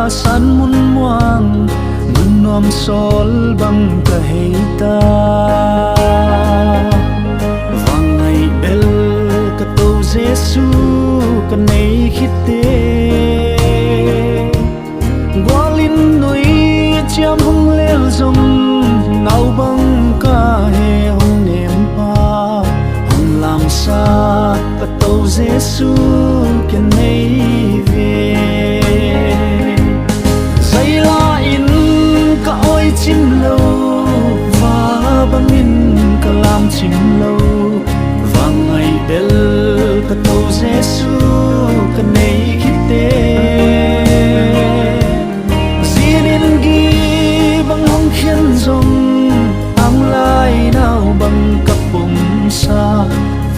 san mun muang mun nom sol bang ka heita vangai bel ka to Jesu ka nei khite gwalin noi chiam hung lel zong nau bang ka he hung nem pa hung lam sa ka to Jesu ka nei ve chim lâu và bangin kalam chim lâu và ngày bel ka to Jesu ka nei khite zinin gi bang hong khian zong ang lai nau bang kapum sa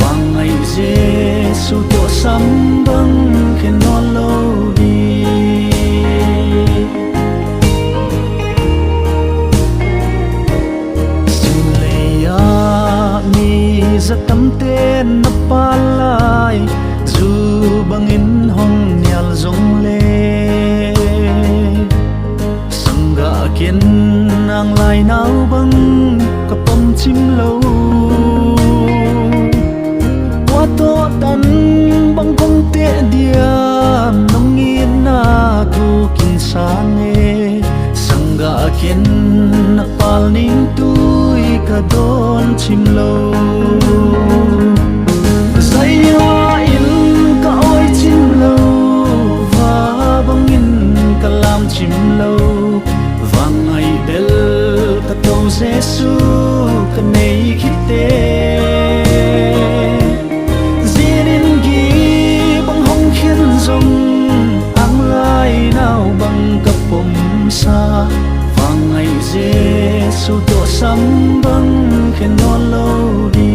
và ngày Jesu to sam bang khen non lâu đi za tâm tên na palai dù bangin hong nial zong le sangga kian ang lai nau bang kapam chim lâu qua to tan bang kong te diam nong in na tu kin sang e sangga kian na pal ning tui ka don chim lâu chim lâu và ngày bel ka to Jesu ka nei khite zinin gi bang hong khian zong ang lai nau bang kapom sa và ngày Jesu to sam bang khen non lâu đi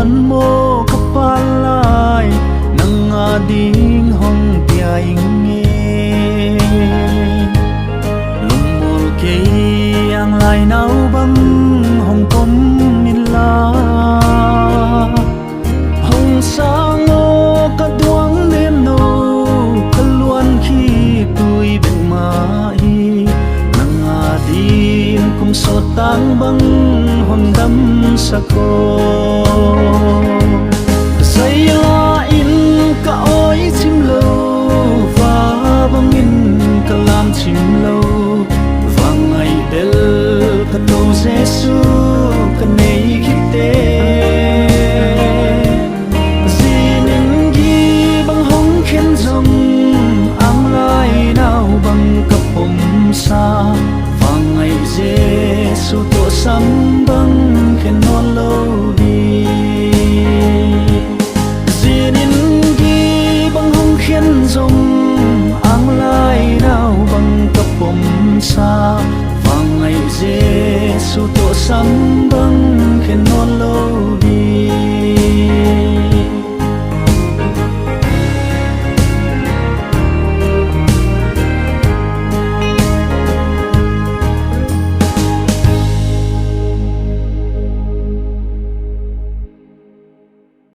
man mo kapalay nang ading hong tiyaing nge lumol kay ang lai nau bang hong kom nila hong sango kaduang neno kaluan khi tui beng mai nang ading kum sotang bang hong dam sako saya in ka oi chim lâu và bangin kalam chim lâu và ngày bel ka to Jesu ka nei khite zinin gi bang hong khen zong ang lai nau bang kapom sa và ngày Jesu to sam bang khen non lâu đi zinin gi bang hong khian zong ang lai nau bang kapom sa và ngày Jesu to sam bang khen non lâu đi